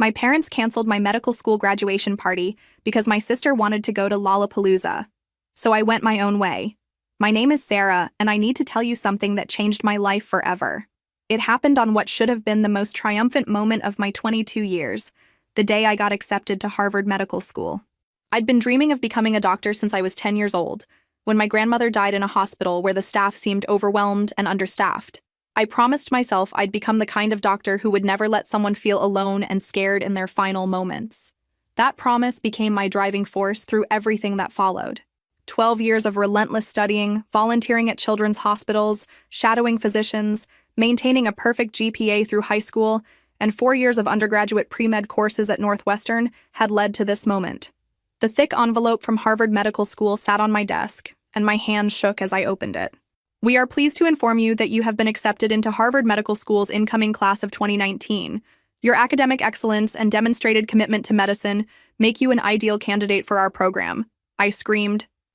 My parents canceled my medical school graduation party because my sister wanted to go to Lollapalooza. So I went my own way. My name is Sarah, and I need to tell you something that changed my life forever. It happened on what should have been the most triumphant moment of my 22 years, the day I got accepted to Harvard Medical School. I'd been dreaming of becoming a doctor since I was 10 years old, when my grandmother died in a hospital where the staff seemed overwhelmed and understaffed. I promised myself I'd become the kind of doctor who would never let someone feel alone and scared in their final moments. That promise became my driving force through everything that followed. 12 years of relentless studying, volunteering at children's hospitals, shadowing physicians, maintaining a perfect GPA through high school, and 4 years of undergraduate pre-med courses at Northwestern had led to this moment. The thick envelope from Harvard Medical School sat on my desk, and my hand shook as I opened it. We are pleased to inform you that you have been accepted into Harvard Medical School's incoming class of 2019. Your academic excellence and demonstrated commitment to medicine make you an ideal candidate for our program. I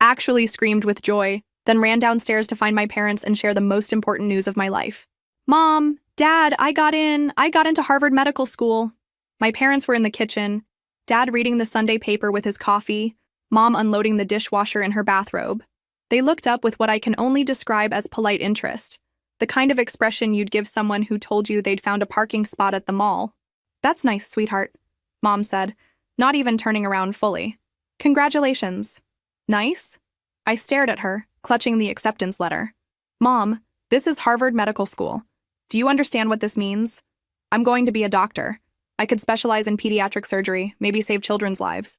actually screamed with joy, then ran downstairs to find my parents and share the most important news of my life. Mom, Dad, I got into Harvard Medical School. My parents were in the kitchen, Dad reading the Sunday paper with his coffee, Mom unloading the dishwasher in her bathrobe. They looked up with what I can only describe as polite interest, the kind of expression you'd give someone who told you they'd found a parking spot at the mall. That's nice, sweetheart, Mom said, not even turning around fully. Congratulations. Nice? I stared at her, clutching the acceptance letter. Mom, this is Harvard Medical School. Do you understand what this means? I'm going to be a doctor. I could specialize in pediatric surgery, maybe save children's lives.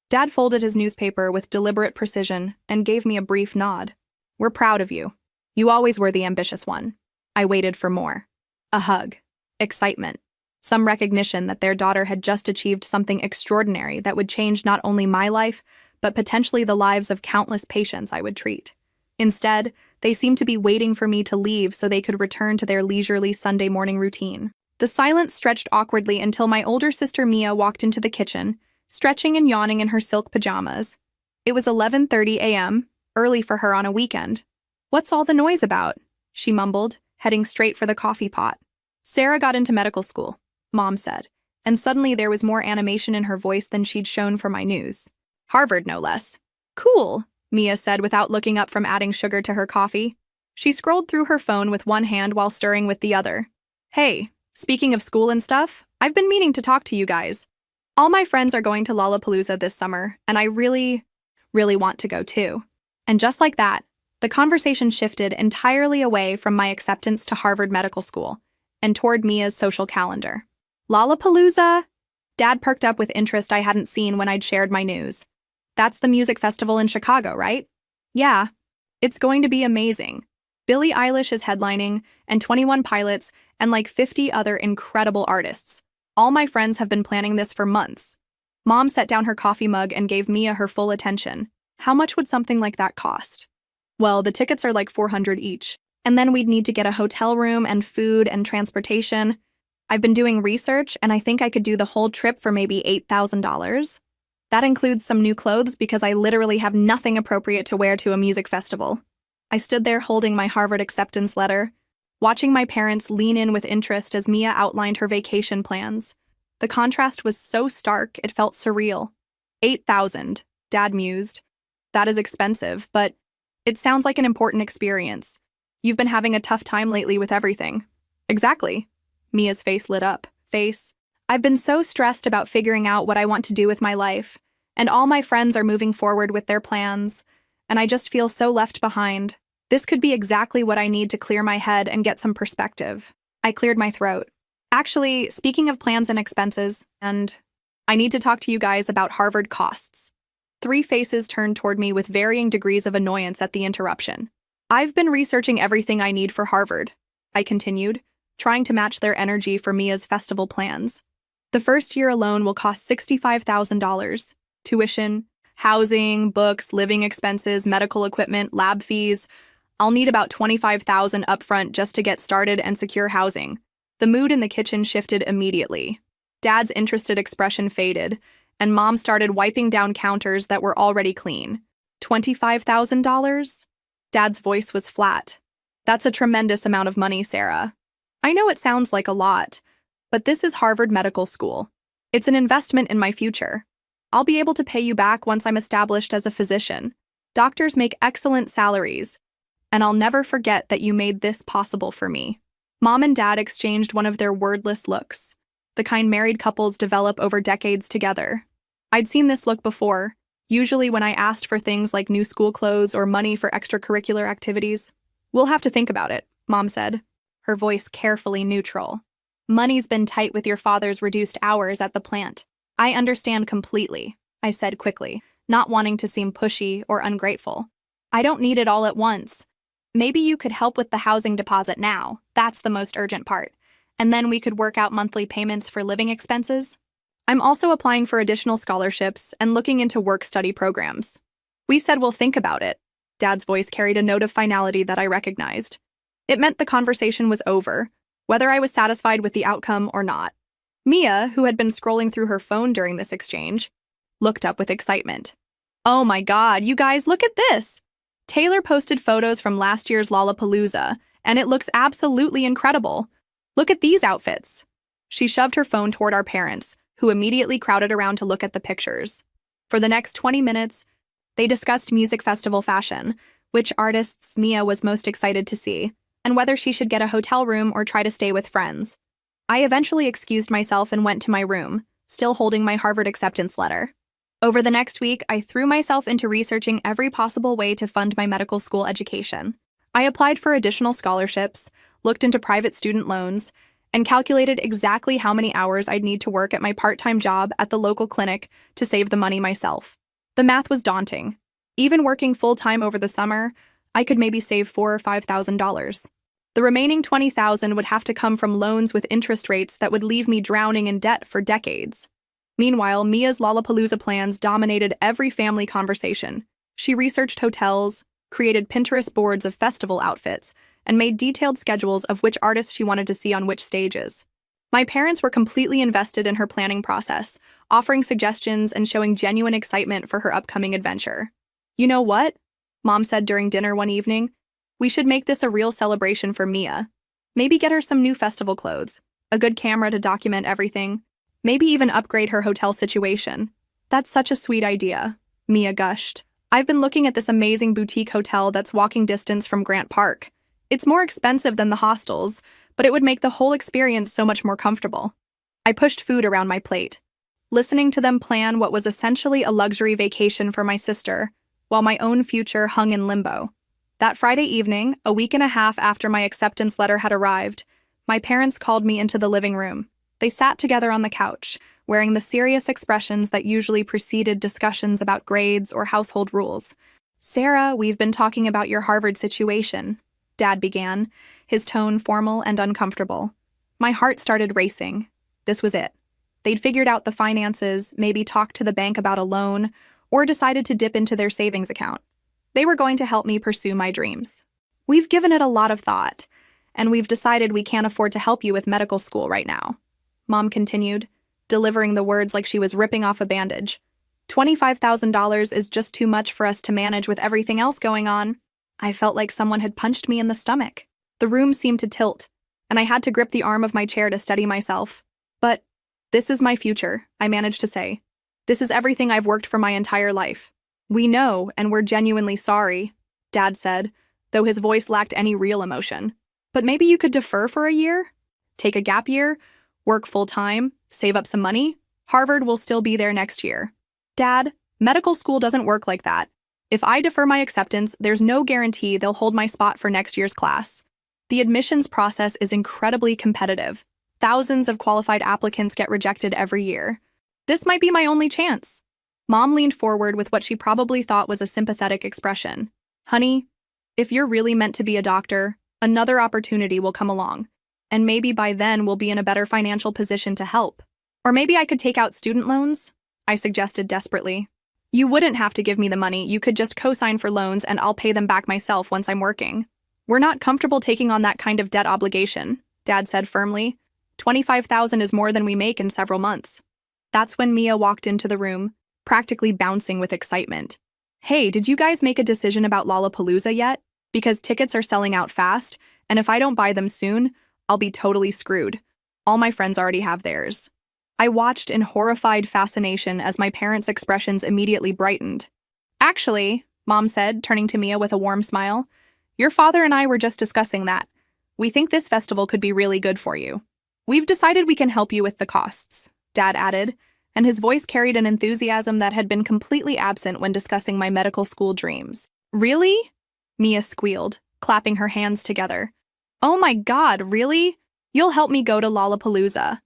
Dad folded his newspaper with deliberate precision and gave me a brief nod. We're proud of you. You always were the ambitious one. I waited for more. A hug. Excitement. Some recognition that their daughter had just achieved something extraordinary that would change not only my life, but potentially the lives of countless patients I would treat. Instead, they seemed to be waiting for me to leave so they could return to their leisurely Sunday morning routine. The silence stretched awkwardly until my older sister Mia walked into the kitchen, stretching and yawning in her silk pajamas. It was 11:30 a.m., early for her on a weekend. What's all the noise about? She mumbled, heading straight for the coffee pot. Sarah got into medical school, Mom said, and suddenly there was more animation in her voice than she'd shown for my news. Harvard, no less. Cool, Mia said without looking up from adding sugar to her coffee. She scrolled through her phone with one hand while stirring with the other. Hey, speaking of school and stuff, I've been meaning to talk to you guys. All my friends are going to Lollapalooza this summer, and I really want to go too. And just like that, the conversation shifted entirely away from my acceptance to Harvard Medical School and toward Mia's social calendar. Lollapalooza? Dad perked up with interest I hadn't seen when I'd shared my news. That's the music festival in Chicago, right? Yeah. It's going to be amazing. Billie Eilish is headlining, and 21 Pilots, and like 50 other incredible artists. All my friends have been planning this for months. Mom set down her coffee mug and gave Mia her full attention. How much would something like that cost? Well, the tickets are like $400 each, and then we'd need to get a hotel room and food and transportation. I've been doing research, and I think I could do the whole trip for maybe $8,000. That includes some new clothes because I literally have nothing appropriate to wear to a music festival. I stood there holding my Harvard acceptance letter, watching my parents lean in with interest as Mia outlined her vacation plans. The contrast was so stark, it felt surreal. $8,000, Dad mused. That is expensive, but it sounds like an important experience. You've been having a tough time lately with everything. Exactly. Mia's face lit up. I've been so stressed about figuring out what I want to do with my life, and all my friends are moving forward with their plans, and I just feel so left behind. This could be exactly what I need to clear my head and get some perspective. I cleared my throat. Actually, speaking of plans and expenses, and I need to talk to you guys about Harvard costs. 3 faces turned toward me with varying degrees of annoyance at the interruption. I've been researching everything I need for Harvard, I continued, trying to match their energy for Mia's festival plans. The first year alone will cost $65,000. Tuition, housing, books, living expenses, medical equipment, lab fees. I'll need about $25,000 upfront just to get started and secure housing. The mood in the kitchen shifted immediately. Dad's interested expression faded, and Mom started wiping down counters that were already clean. $25,000? Dad's voice was flat. That's a tremendous amount of money, Sarah. I know it sounds like a lot, but this is Harvard Medical School. It's an investment in my future. I'll be able to pay you back once I'm established as a physician. Doctors make excellent salaries, and I'll never forget that you made this possible for me." Mom and Dad exchanged one of their wordless looks, the kind married couples develop over decades together. I'd seen this look before, usually when I asked for things like new school clothes or money for extracurricular activities. "We'll have to think about it," Mom said, her voice carefully neutral. "Money's been tight with your father's reduced hours at the plant." "I understand completely," I said quickly, not wanting to seem pushy or ungrateful. "I don't need it all at once. Maybe you could help with the housing deposit now. That's the most urgent part. And then we could work out monthly payments for living expenses." I'm also applying for additional scholarships and looking into work-study programs. "We said we'll think about it." Dad's voice carried a note of finality that I recognized. It meant the conversation was over, whether I was satisfied with the outcome or not. Mia, who had been scrolling through her phone during this exchange, looked up with excitement. "Oh my God, you guys, look at this! Taylor posted photos from last year's Lollapalooza, and it looks absolutely incredible. Look at these outfits." She shoved her phone toward our parents, who immediately crowded around to look at the pictures. For the next 20 minutes, they discussed music festival fashion, which artists Mia was most excited to see, and whether she should get a hotel room or try to stay with friends. I eventually excused myself and went to my room, still holding my Harvard acceptance letter. Over the next week, I threw myself into researching every possible way to fund my medical school education. I applied for additional scholarships, looked into private student loans, and calculated exactly how many hours I'd need to work at my part-time job at the local clinic to save the money myself. The math was daunting. Even working full-time over the summer, I could maybe save $4,000 or $5,000. The remaining $20,000 would have to come from loans with interest rates that would leave me drowning in debt for decades. Meanwhile, Mia's Lollapalooza plans dominated every family conversation. She researched hotels, created Pinterest boards of festival outfits, and made detailed schedules of which artists she wanted to see on which stages. My parents were completely invested in her planning process, offering suggestions and showing genuine excitement for her upcoming adventure. "You know what?" Mom said during dinner one evening. "We should make this a real celebration for Mia. Maybe get her some new festival clothes, a good camera to document everything, maybe even upgrade her hotel situation." "That's such a sweet idea," Mia gushed. "I've been looking at this amazing boutique hotel that's walking distance from Grant Park. It's more expensive than the hostels, but it would make the whole experience so much more comfortable." I pushed food around my plate, listening to them plan what was essentially a luxury vacation for my sister, while my own future hung in limbo. That Friday evening, a week and a half after my acceptance letter had arrived, my parents called me into the living room. They sat together on the couch, wearing the serious expressions that usually preceded discussions about grades or household rules. "Sarah, we've been talking about your Harvard situation," Dad began, his tone formal and uncomfortable. My heart started racing. This was it. They'd figured out the finances, maybe talked to the bank about a loan, or decided to dip into their savings account. They were going to help me pursue my dreams. "We've given it a lot of thought, and we've decided we can't afford to help you with medical school right now," Mom continued, delivering the words like she was ripping off a bandage. $25,000 is just too much for us to manage with everything else going on." I felt like someone had punched me in the stomach. The room seemed to tilt, and I had to grip the arm of my chair to steady myself. "But this is my future," I managed to say. "This is everything I've worked for my entire life." "We know, and we're genuinely sorry," Dad said, though his voice lacked any real emotion. "But maybe you could defer for a year? Take a gap year? Work full-time? Save up some money? Harvard will still be there next year." "Dad, medical school doesn't work like that. If I defer my acceptance, there's no guarantee they'll hold my spot for next year's class. The admissions process is incredibly competitive. Thousands of qualified applicants get rejected every year. This might be my only chance." Mom leaned forward with what she probably thought was a sympathetic expression. "Honey, if you're really meant to be a doctor, another opportunity will come along. And maybe by then we'll be in a better financial position to help. Or maybe I could take out student loans," I suggested desperately. "You wouldn't have to give me the money, you could just co-sign for loans and I'll pay them back myself once I'm working." "We're not comfortable taking on that kind of debt obligation," Dad said firmly. $25,000 is more than we make in several months." That's when Mia walked into the room, practically bouncing with excitement. "Hey, did you guys make a decision about Lollapalooza yet? Because tickets are selling out fast, and if I don't buy them soon, I'll be totally screwed. All my friends already have theirs." I watched in horrified fascination as my parents' expressions immediately brightened. Actually, Mom said, turning to Mia with a warm smile, your father and I were just discussing that. We think this festival could be really good for you. We've decided we can help you with the costs, Dad added, and his voice carried an enthusiasm that had been completely absent when discussing my medical school dreams. Really? Mia squealed, clapping her hands together. Oh my God, really? You'll help me go to Lollapalooza.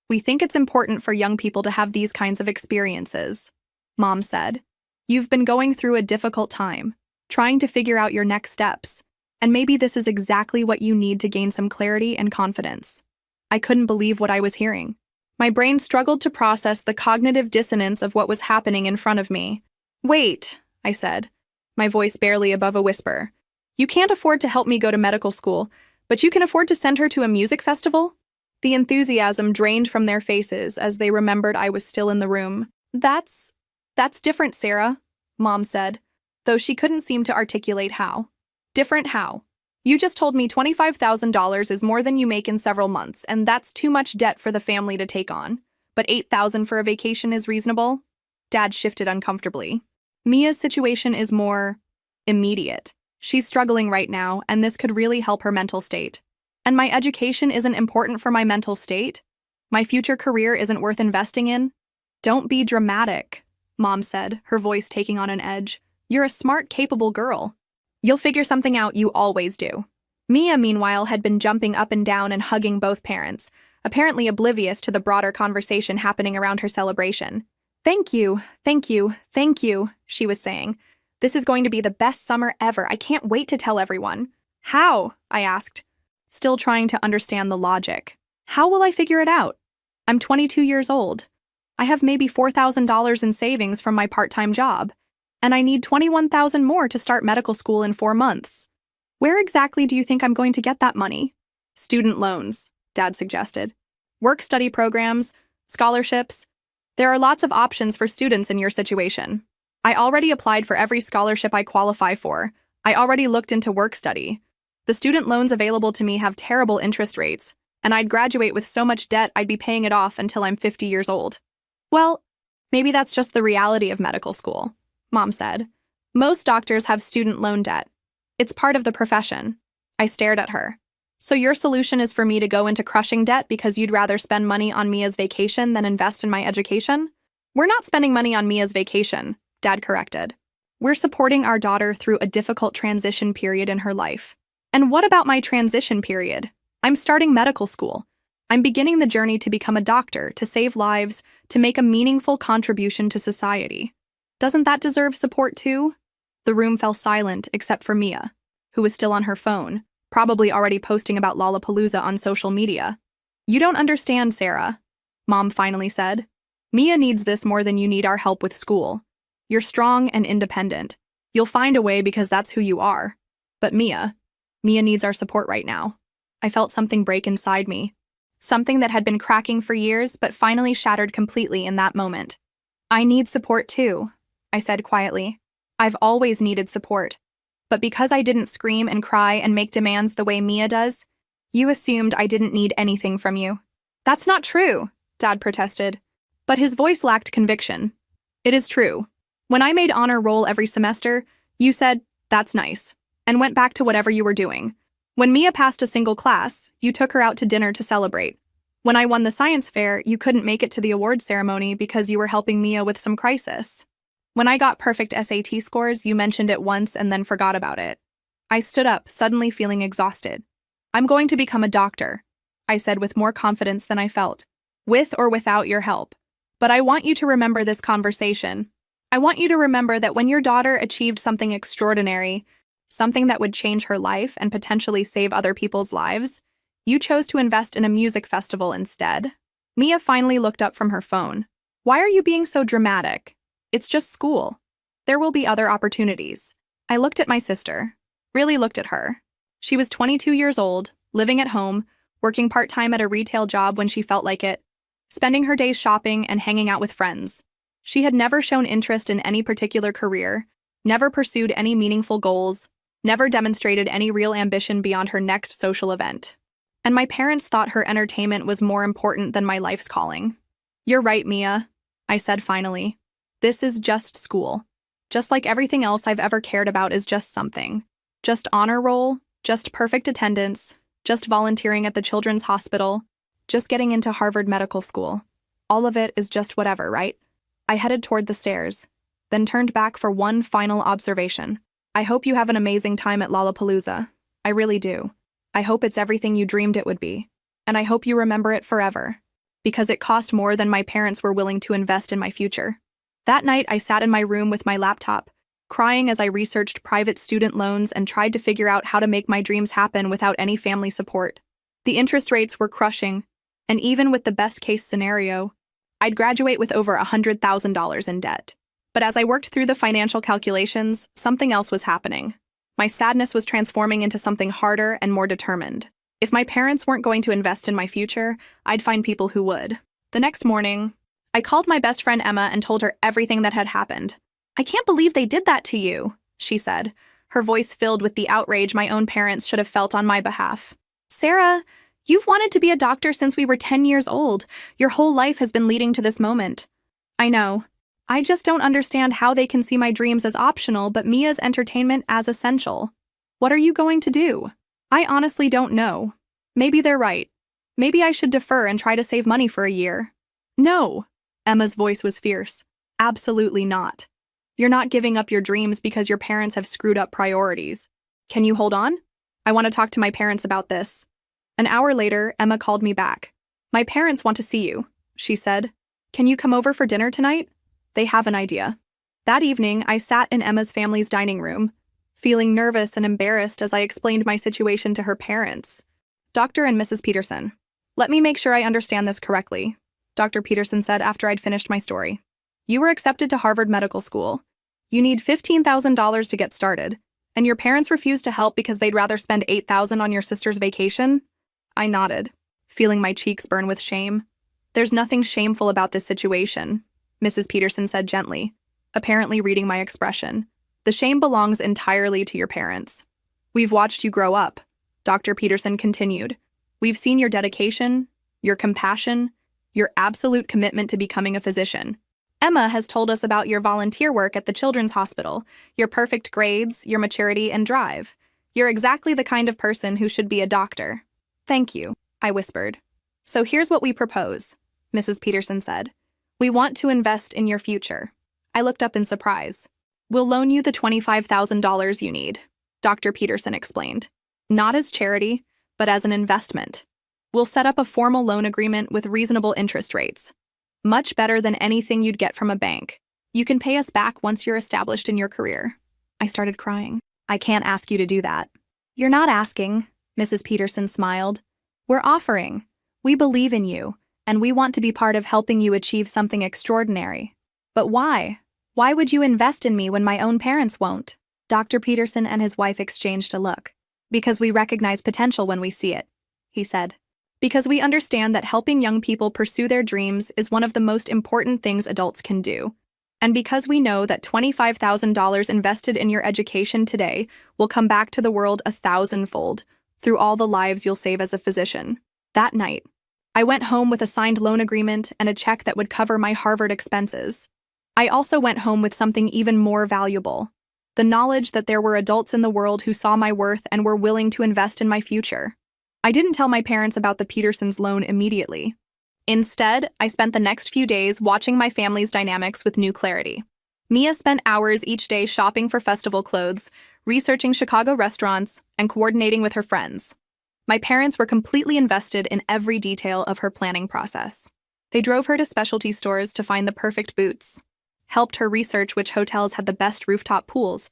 We think it's important for young people to have these kinds of experiences, Mom said. You've been going through a difficult time, trying to figure out your next steps, and maybe this is exactly what you need to gain some clarity and confidence. I couldn't believe what I was hearing. My brain struggled to process the cognitive dissonance of what was happening in front of me. Wait, I said, my voice barely above a whisper. You can't afford to help me go to medical school, but you can afford to send her to a music festival? The enthusiasm drained from their faces as they remembered I was still in the room. That's different, Sarah, Mom said, though she couldn't seem to articulate how. Different how? You just told me $25,000 is more than you make in several months, and that's too much debt for the family to take on. But $8,000 for a vacation is reasonable? Dad shifted uncomfortably. Mia's situation is more immediate. She's struggling right now, and this could really help her mental state. And my education isn't important for my mental state? My future career isn't worth investing in? Don't be dramatic, Mom said, her voice taking on an edge. You're a smart, capable girl. You'll figure something out, you always do. Mia, meanwhile, had been jumping up and down and hugging both parents, apparently oblivious to the broader conversation happening around her celebration. Thank you, thank you, thank you, she was saying. This is going to be the best summer ever. I can't wait to tell everyone. How? I asked, still trying to understand the logic. How will I figure it out? I'm 22 years old. I have maybe $4,000 in savings from my part-time job, and I need $21,000 more to start medical school in 4 months. Where exactly do you think I'm going to get that money? Student loans, Dad suggested. Work-study programs, scholarships. There are lots of options for students in your situation. I already applied for every scholarship I qualify for. I already looked into work-study. The student loans available to me have terrible interest rates, and I'd graduate with so much debt I'd be paying it off until I'm 50 years old. Well, maybe that's just the reality of medical school, Mom said. Most doctors have student loan debt. It's part of the profession. I stared at her. So your solution is for me to go into crushing debt because you'd rather spend money on Mia's vacation than invest in my education? We're not spending money on Mia's vacation, Dad corrected. We're supporting our daughter through a difficult transition period in her life. And what about my transition period? I'm starting medical school. I'm beginning the journey to become a doctor, to save lives, to make a meaningful contribution to society. Doesn't that deserve support too? The room fell silent except for Mia, who was still on her phone, probably already posting about Lollapalooza on social media. You don't understand, Sarah, Mom finally said. Mia needs this more than you need our help with school. You're strong and independent. You'll find a way because that's who you are. But Mia needs our support right now. I felt something break inside me. Something that had been cracking for years but finally shattered completely in that moment. I need support too, I said quietly. I've always needed support. But because I didn't scream and cry and make demands the way Mia does, you assumed I didn't need anything from you. That's not true, Dad protested. But his voice lacked conviction. It is true. When I made honor roll every semester, you said, that's nice, and went back to whatever you were doing. When Mia passed a single class, you took her out to dinner to celebrate. When I won the science fair, you couldn't make it to the award ceremony because you were helping Mia with some crisis. When I got perfect SAT scores, you mentioned it once and then forgot about it. I stood up, suddenly feeling exhausted. I'm going to become a doctor, I said with more confidence than I felt, with or without your help. But I want you to remember this conversation. I want you to remember that when your daughter achieved something extraordinary, something that would change her life and potentially save other people's lives, you chose to invest in a music festival instead. Mia finally looked up from her phone. Why are you being so dramatic? It's just school. There will be other opportunities. I looked at my sister. Really looked at her. She was 22 years old, living at home, working part-time at a retail job when she felt like it, spending her days shopping and hanging out with friends. She had never shown interest in any particular career, never pursued any meaningful goals, never demonstrated any real ambition beyond her next social event. And my parents thought her entertainment was more important than my life's calling. You're right, Mia, I said finally. This is just school. Just like everything else I've ever cared about is just something. Just honor roll, just perfect attendance, just volunteering at the children's hospital, just getting into Harvard Medical School. All of it is just whatever, right? I headed toward the stairs, then turned back for one final observation. I hope you have an amazing time at Lollapalooza. I really do. I hope it's everything you dreamed it would be. And I hope you remember it forever. Because it cost more than my parents were willing to invest in my future. That night, I sat in my room with my laptop, crying as I researched private student loans and tried to figure out how to make my dreams happen without any family support. The interest rates were crushing, and even with the best-case scenario, I'd graduate with over $100,000 in debt. But as I worked through the financial calculations, something else was happening. My sadness was transforming into something harder and more determined. If my parents weren't going to invest in my future, I'd find people who would. The next morning, I called my best friend Emma and told her everything that had happened. I can't believe they did that to you, she said, her voice filled with the outrage my own parents should have felt on my behalf. Sarah, you've wanted to be a doctor since we were 10 years old. Your whole life has been leading to this moment. I know. I just don't understand how they can see my dreams as optional but Mia's entertainment as essential. What are you going to do? I honestly don't know. Maybe they're right. Maybe I should defer and try to save money for a year. No. Emma's voice was fierce. Absolutely not. You're not giving up your dreams because your parents have screwed up priorities. Can you hold on? I want to talk to my parents about this. An hour later, Emma called me back. My parents want to see you, she said. Can you come over for dinner tonight? They have an idea. That evening, I sat in Emma's family's dining room, feeling nervous and embarrassed as I explained my situation to her parents. Dr. and Mrs. Peterson. Let me make sure I understand this correctly, Dr. Peterson said after I'd finished my story. You were accepted to Harvard Medical School. You need $15,000 to get started, and your parents refused to help because they'd rather spend $8,000 on your sister's vacation? I nodded, feeling my cheeks burn with shame. There's nothing shameful about this situation, Mrs. Peterson said gently, apparently reading my expression. The shame belongs entirely to your parents. We've watched you grow up, Dr. Peterson continued. We've seen your dedication, your compassion, your absolute commitment to becoming a physician. Emma has told us about your volunteer work at the Children's Hospital, your perfect grades, your maturity and drive. You're exactly the kind of person who should be a doctor. Thank you, I whispered. So here's what we propose, Mrs. Peterson said. We want to invest in your future. I looked up in surprise. We'll loan you the $25,000 you need, Dr. Peterson explained. Not as charity, but as an investment. We'll set up a formal loan agreement with reasonable interest rates. Much better than anything you'd get from a bank. You can pay us back once you're established in your career. I started crying. I can't ask you to do that. You're not asking, Mrs. Peterson smiled. We're offering. We believe in you, and we want to be part of helping you achieve something extraordinary. But why? Why would you invest in me when my own parents won't? Dr. Peterson and his wife exchanged a look. Because we recognize potential when we see it, he said. Because we understand that helping young people pursue their dreams is one of the most important things adults can do. And because we know that $25,000 invested in your education today will come back to the world 1,000-fold through all the lives you'll save as a physician. That night, I went home with a signed loan agreement and a check that would cover my Harvard expenses. I also went home with something even more valuable. The knowledge that there were adults in the world who saw my worth and were willing to invest in my future. I didn't tell my parents about the Petersons' loan immediately. Instead, I spent the next few days watching my family's dynamics with new clarity. Mia spent hours each day shopping for festival clothes, researching Chicago restaurants, and coordinating with her friends. My parents were completely invested in every detail of her planning process. They drove her to specialty stores to find the perfect boots, helped her research which hotels had the best rooftop pools,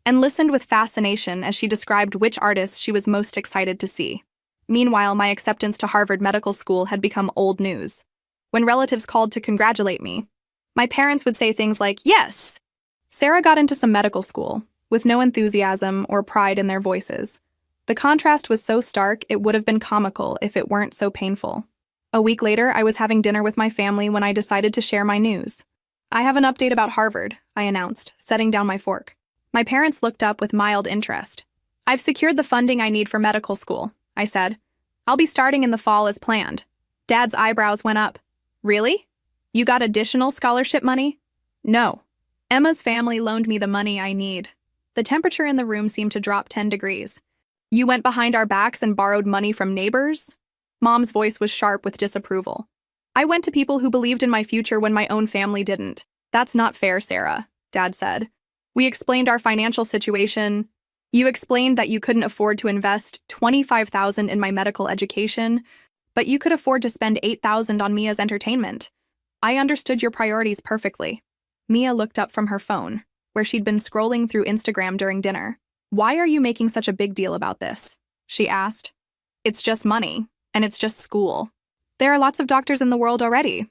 and listened with fascination as she described which artists she was most excited to see. Meanwhile, my acceptance to Harvard Medical School had become old news. When relatives called to congratulate me, my parents would say things like, "Yes!" Sarah got into some medical school, with no enthusiasm or pride in their voices. The contrast was so stark it would have been comical if it weren't so painful. A week later, I was having dinner with my family when I decided to share my news. I have an update about Harvard, I announced, setting down my fork. My parents looked up with mild interest. I've secured the funding I need for medical school, I said. I'll be starting in the fall as planned. Dad's eyebrows went up. Really? You got additional scholarship money? No. Emma's family loaned me the money I need. The temperature in the room seemed to drop 10 degrees. You went behind our backs and borrowed money from neighbors? Mom's voice was sharp with disapproval. I went to people who believed in my future when my own family didn't. That's not fair, Sarah, Dad said. We explained our financial situation. You explained that you couldn't afford to invest $25,000 in my medical education, but you could afford to spend $8,000 on Mia's entertainment. I understood your priorities perfectly. Mia looked up from her phone, where she'd been scrolling through Instagram during dinner. Why are you making such a big deal about this? She asked. It's just money, and it's just school. There are lots of doctors in the world already.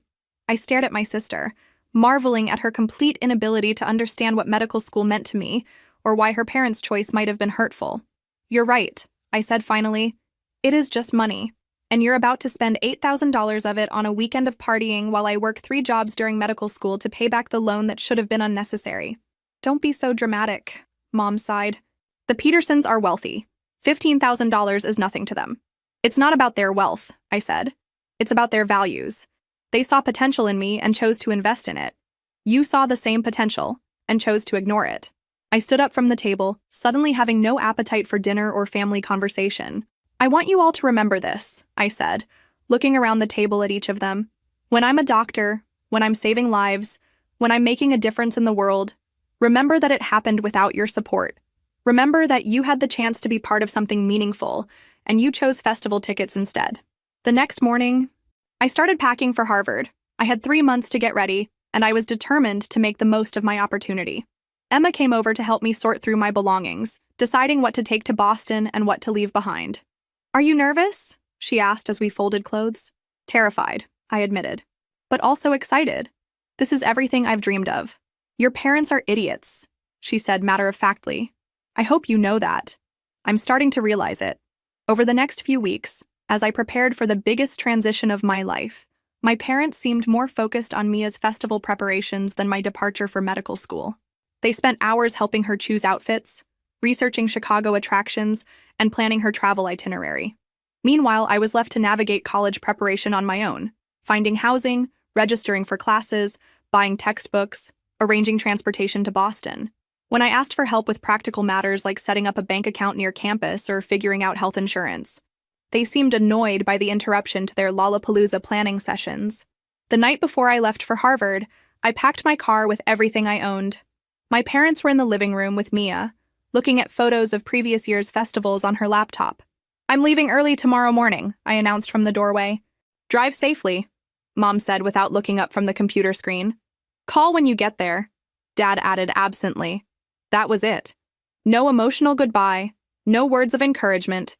I stared at my sister, marveling at her complete inability to understand what medical school meant to me, or why her parents' choice might have been hurtful. You're right, I said finally. It is just money, and you're about to spend $8,000 of it on a weekend of partying while I work 3 jobs during medical school to pay back the loan that should have been unnecessary. Don't be so dramatic, Mom sighed. The Petersons are wealthy. $15,000 is nothing to them. It's not about their wealth, I said. It's about their values. They saw potential in me and chose to invest in it. You saw the same potential and chose to ignore it. I stood up from the table, suddenly having no appetite for dinner or family conversation. I want you all to remember this, I said, looking around the table at each of them. When I'm a doctor, when I'm saving lives, when I'm making a difference in the world, remember that it happened without your support. Remember that you had the chance to be part of something meaningful, and you chose festival tickets instead. The next morning, I started packing for Harvard. I had 3 months to get ready, and I was determined to make the most of my opportunity. Emma came over to help me sort through my belongings, deciding what to take to Boston and what to leave behind. Are you nervous? She asked as we folded clothes. Terrified, I admitted, but also excited. This is everything I've dreamed of. Your parents are idiots, she said matter-of-factly. I hope you know that. I'm starting to realize it. Over the next few weeks, as I prepared for the biggest transition of my life, my parents seemed more focused on Mia's festival preparations than my departure for medical school. They spent hours helping her choose outfits, researching Chicago attractions, and planning her travel itinerary. Meanwhile, I was left to navigate college preparation on my own, finding housing, registering for classes, buying textbooks, arranging transportation to Boston. When I asked for help with practical matters like setting up a bank account near campus or figuring out health insurance, they seemed annoyed by the interruption to their Lollapalooza planning sessions. The night before I left for Harvard, I packed my car with everything I owned. My parents were in the living room with Mia, looking at photos of previous year's festivals on her laptop. I'm leaving early tomorrow morning, I announced from the doorway. Drive safely, Mom said without looking up from the computer screen. Call when you get there, Dad added absently. That was it. No emotional goodbye, no words of encouragement,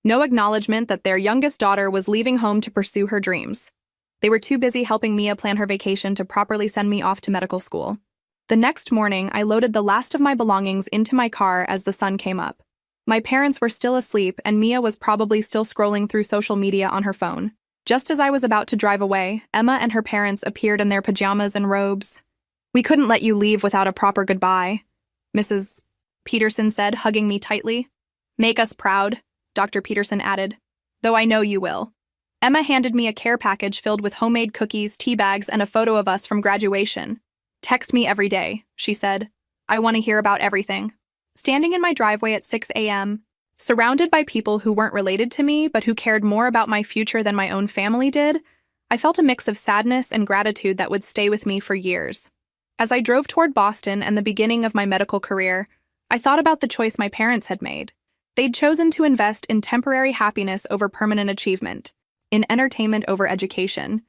no acknowledgement that their youngest daughter was leaving home to pursue her dreams. They were too busy helping Mia plan her vacation to properly send me off to medical school. The next morning, I loaded the last of my belongings into my car as the sun came up. My parents were still asleep, and Mia was probably still scrolling through social media on her phone. Just as I was about to drive away, Emma and her parents appeared in their pajamas and robes. We couldn't let you leave without a proper goodbye, Mrs. Peterson said, hugging me tightly. Make us proud, Dr. Peterson added, though I know you will. Emma handed me a care package filled with homemade cookies, tea bags, and a photo of us from graduation. Text me every day, she said. I want to hear about everything. Standing in my driveway at 6 a.m., surrounded by people who weren't related to me but who cared more about my future than my own family did, I felt a mix of sadness and gratitude that would stay with me for years. As I drove toward Boston and the beginning of my medical career, I thought about the choice my parents had made. They'd chosen to invest in temporary happiness over permanent achievement, in entertainment over education,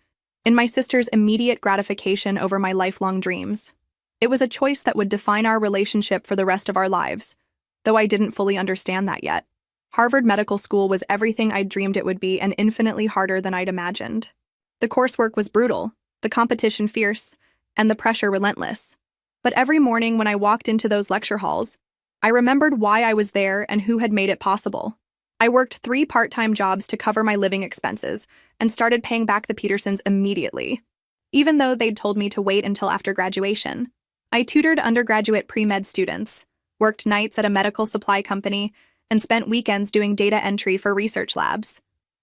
in my sister's immediate gratification over my lifelong dreams. It was a choice that would define our relationship for the rest of our lives, though I didn't fully understand that yet. Harvard Medical School was everything I'd dreamed it would be and infinitely harder than I'd imagined. The coursework was brutal, the competition fierce, and the pressure relentless. But every morning when I walked into those lecture halls, I remembered why I was there and who had made it possible. I worked 3 part-time jobs to cover my living expenses and started paying back the Petersons immediately, even though they'd told me to wait until after graduation. I tutored undergraduate pre-med students, worked nights at a medical supply company, and spent weekends doing data entry for research labs.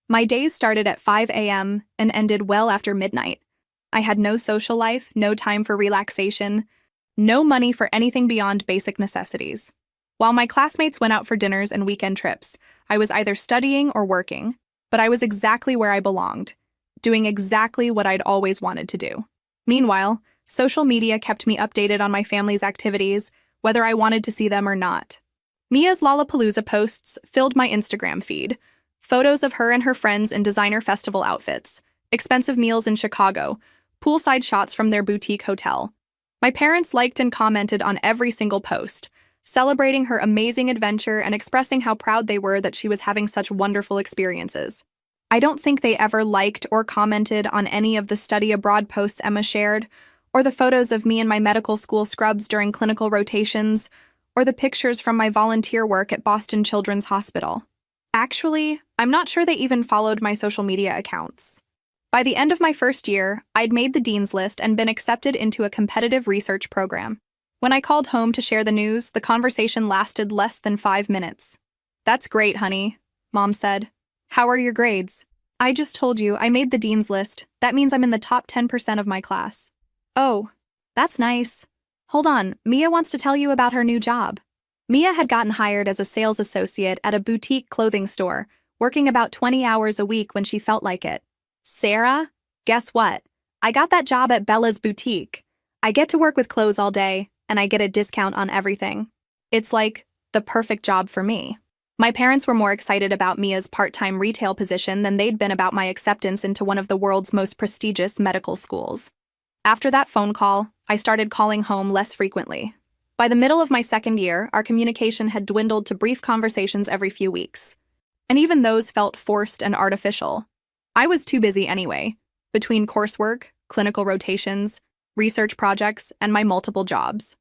My days started at 5 a.m. and ended well after midnight. I had no social life, no time for relaxation, no money for anything beyond basic necessities. While my classmates went out for dinners and weekend trips, I was either studying or working, but I was exactly where I belonged, doing exactly what I'd always wanted to do. Meanwhile, social media kept me updated on my family's activities, whether I wanted to see them or not. Mia's Lollapalooza posts filled my Instagram feed. Photos of her and her friends in designer festival outfits, expensive meals in Chicago, poolside shots from their boutique hotel. My parents liked and commented on every single post, celebrating her amazing adventure and expressing how proud they were that she was having such wonderful experiences. I don't think they ever liked or commented on any of the study abroad posts Emma shared, or the photos of me in my medical school scrubs during clinical rotations, or the pictures from my volunteer work at Boston Children's Hospital. Actually, I'm not sure they even followed my social media accounts. By the end of my first year, I'd made the dean's list and been accepted into a competitive research program. When I called home to share the news, the conversation lasted less than 5 minutes. "That's great, honey," Mom said. "How are your grades?" "I just told you, I made the dean's list. That means I'm in the top 10% of my class." "Oh, that's nice. Hold on, Mia wants to tell you about her new job." Mia had gotten hired as a sales associate at a boutique clothing store, working about 20 hours a week when she felt like it. "Sarah, guess what? I got that job at Bella's boutique. I get to work with clothes all day, and I get a discount on everything. It's like the perfect job for me." My parents were more excited about Mia's part-time retail position than they'd been about my acceptance into one of the world's most prestigious medical schools. After that phone call, I started calling home less frequently. By the middle of my second year, our communication had dwindled to brief conversations every few weeks. And even those felt forced and artificial. I was too busy anyway, between coursework, clinical rotations, research projects, and my multiple jobs.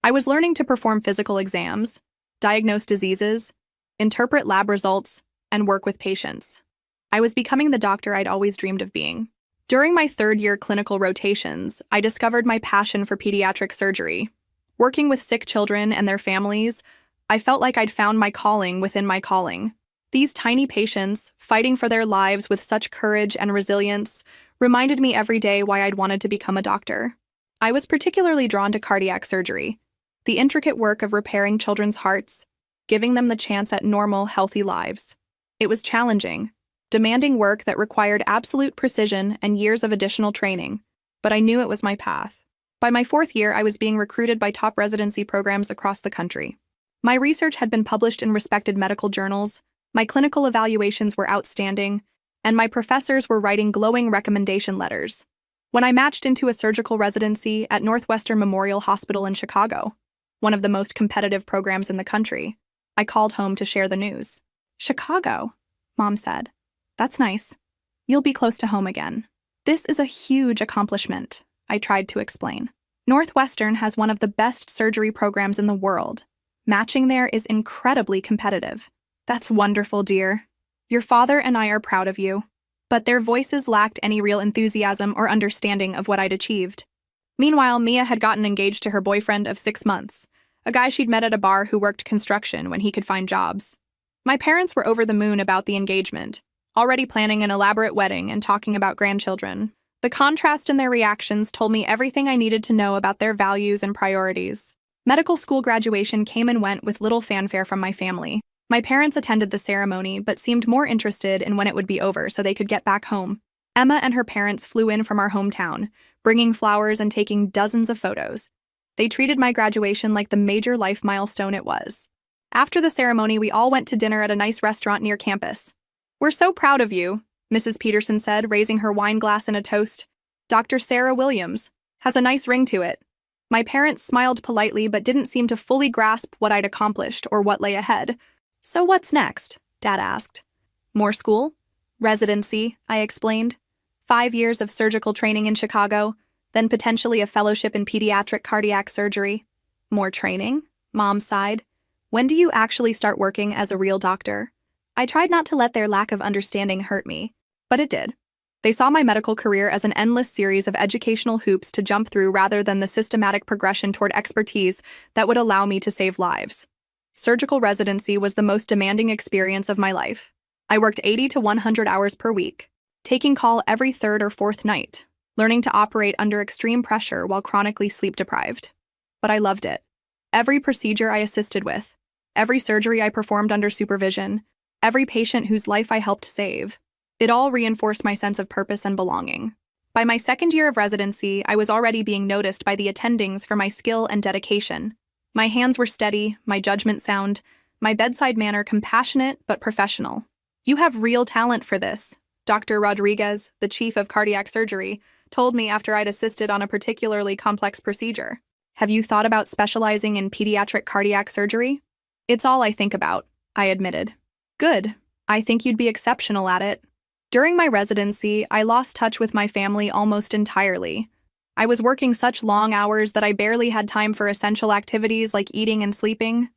I was learning to perform physical exams, diagnose diseases, interpret lab results, and work with patients. I was becoming the doctor I'd always dreamed of being. During my third-year clinical rotations, I discovered my passion for pediatric surgery. Working with sick children and their families, I felt like I'd found my calling within my calling. These tiny patients, fighting for their lives with such courage and resilience, reminded me every day why I'd wanted to become a doctor. I was particularly drawn to cardiac surgery, the intricate work of repairing children's hearts, giving them the chance at normal, healthy lives. It was challenging, demanding work that required absolute precision and years of additional training, but I knew it was my path. By my fourth year, I was being recruited by top residency programs across the country. My research had been published in respected medical journals, my clinical evaluations were outstanding, and my professors were writing glowing recommendation letters. When I matched into a surgical residency at Northwestern Memorial Hospital in Chicago, one of the most competitive programs in the country, I called home to share the news. "Chicago," Mom said. "That's nice. You'll be close to home again." "This is a huge accomplishment," I tried to explain. "Northwestern has one of the best surgery programs in the world. Matching there is incredibly competitive." "That's wonderful, dear. Your father and I are proud of you." But their voices lacked any real enthusiasm or understanding of what I'd achieved. Meanwhile, Mia had gotten engaged to her boyfriend of 6 months, a guy she'd met at a bar who worked construction when he could find jobs. My parents were over the moon about the engagement, already planning an elaborate wedding and talking about grandchildren. The contrast in their reactions told me everything I needed to know about their values and priorities. Medical school graduation came and went with little fanfare from my family. My parents attended the ceremony, but seemed more interested in when it would be over so they could get back home. Emma and her parents flew in from our hometown, bringing flowers and taking dozens of photos. They treated my graduation like the major life milestone it was. After the ceremony, we all went to dinner at a nice restaurant near campus. "We're so proud of you," Mrs. Peterson said, raising her wine glass in a toast. "Dr. Sarah Williams has a nice ring to it." My parents smiled politely but didn't seem to fully grasp what I'd accomplished or what lay ahead. "So what's next?" Dad asked. "More school?" "Residency," I explained. 5 years of surgical training in Chicago, then potentially a fellowship in pediatric cardiac surgery. "More training?" Mom sighed. "When do you actually start working as a real doctor?" I tried not to let their lack of understanding hurt me, but it did. They saw my medical career as an endless series of educational hoops to jump through rather than the systematic progression toward expertise that would allow me to save lives. Surgical residency was the most demanding experience of my life. I worked 80 to 100 hours per week, taking call every third or fourth night, learning to operate under extreme pressure while chronically sleep-deprived. But I loved it. Every procedure I assisted with, every surgery I performed under supervision, every patient whose life I helped save, it all reinforced my sense of purpose and belonging. By my second year of residency, I was already being noticed by the attendings for my skill and dedication. My hands were steady, my judgment sound, my bedside manner compassionate but professional. "You have real talent for this," Dr. Rodriguez, the chief of cardiac surgery, told me after I'd assisted on a particularly complex procedure. "Have you thought about specializing in pediatric cardiac surgery?" "It's all I think about," I admitted. "Good. I think you'd be exceptional at it." During my residency, I lost touch with my family almost entirely. I was working such long hours that I barely had time for essential activities like eating and sleeping,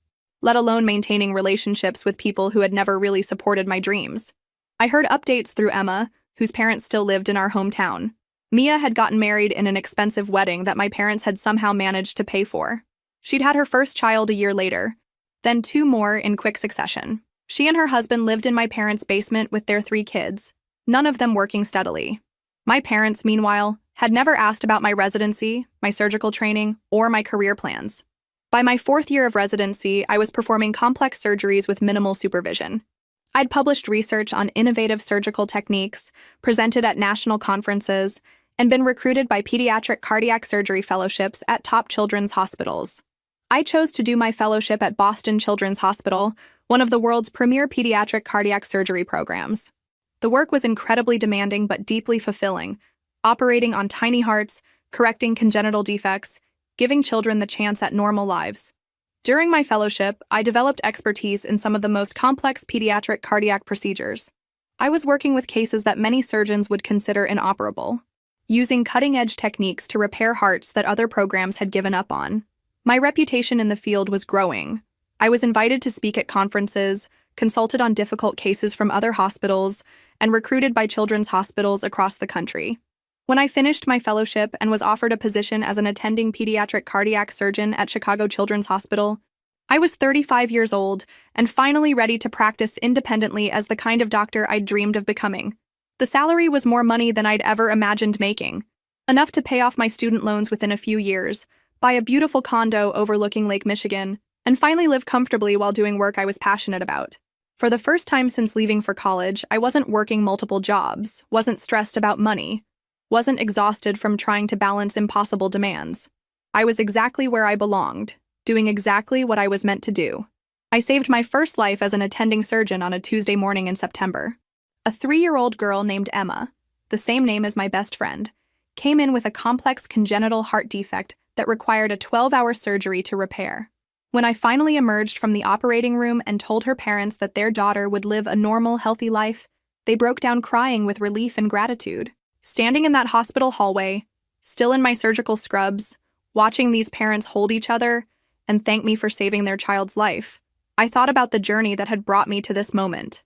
let alone maintaining relationships with people who had never really supported my dreams. I heard updates through Emma, whose parents still lived in our hometown. Mia had gotten married in an expensive wedding that my parents had somehow managed to pay for. She'd had her first child a year later, then 2 more in quick succession. She and her husband lived in my parents' basement with their 3 kids, none of them working steadily. My parents, meanwhile, had never asked about my residency, my surgical training, or my career plans. By my 4th year of residency, I was performing complex surgeries with minimal supervision. I'd published research on innovative surgical techniques, presented at national conferences, and been recruited by pediatric cardiac surgery fellowships at top children's hospitals. I chose to do my fellowship at Boston Children's Hospital, one of the world's premier pediatric cardiac surgery programs. The work was incredibly demanding but deeply fulfilling, operating on tiny hearts, correcting congenital defects, giving children the chance at normal lives. During my fellowship, I developed expertise in some of the most complex pediatric cardiac procedures. I was working with cases that many surgeons would consider inoperable, using cutting-edge techniques to repair hearts that other programs had given up on. My reputation in the field was growing. I was invited to speak at conferences, consulted on difficult cases from other hospitals, and recruited by children's hospitals across the country. When I finished my fellowship and was offered a position as an attending pediatric cardiac surgeon at Chicago Children's Hospital, I was 35 years old and finally ready to practice independently as the kind of doctor I'd dreamed of becoming. The salary was more money than I'd ever imagined making, enough to pay off my student loans within a few years, buy a beautiful condo overlooking Lake Michigan, and finally live comfortably while doing work I was passionate about. For the first time since leaving for college, I wasn't working multiple jobs, wasn't stressed about money, wasn't exhausted from trying to balance impossible demands. I was exactly where I belonged, doing exactly what I was meant to do. I saved my first life as an attending surgeon on a Tuesday morning in September. A 3-year-old girl named Emma, the same name as my best friend, came in with a complex congenital heart defect that required a 12-hour surgery to repair. When I finally emerged from the operating room and told her parents that their daughter would live a normal, healthy life, they broke down crying with relief and gratitude. Standing in that hospital hallway, still in my surgical scrubs, watching these parents hold each other and thank me for saving their child's life, I thought about the journey that had brought me to this moment.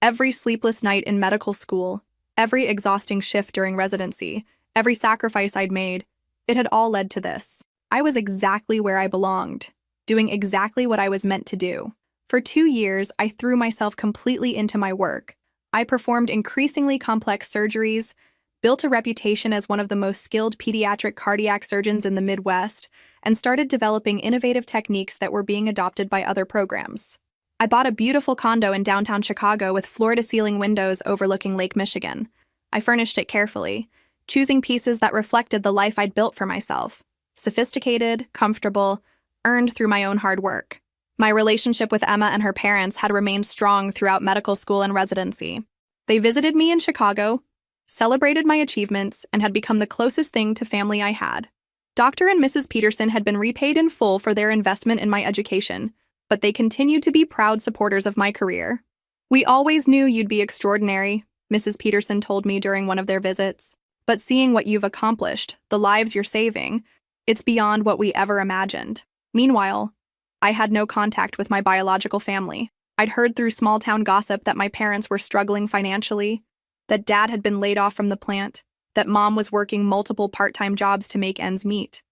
Every sleepless night in medical school, every exhausting shift during residency, every sacrifice I'd made, it had all led to this. I was exactly where I belonged, doing exactly what I was meant to do. For 2 years, I threw myself completely into my work. I performed increasingly complex surgeries, built a reputation as one of the most skilled pediatric cardiac surgeons in the Midwest, and started developing innovative techniques that were being adopted by other programs. I bought a beautiful condo in downtown Chicago with floor-to-ceiling windows overlooking Lake Michigan. I furnished it carefully, choosing pieces that reflected the life I'd built for myself. Sophisticated, comfortable, earned through my own hard work. My relationship with Emma and her parents had remained strong throughout medical school and residency. They visited me in Chicago, celebrated my achievements, and had become the closest thing to family I had. Dr. and Mrs. Peterson had been repaid in full for their investment in my education, but they continued to be proud supporters of my career. "We always knew you'd be extraordinary," Mrs. Peterson told me during one of their visits. "But seeing what you've accomplished, the lives you're saving, it's beyond what we ever imagined." Meanwhile, I had no contact with my biological family. I'd heard through small-town gossip that my parents were struggling financially, that Dad had been laid off from the plant, that Mom was working multiple part-time jobs to make ends meet.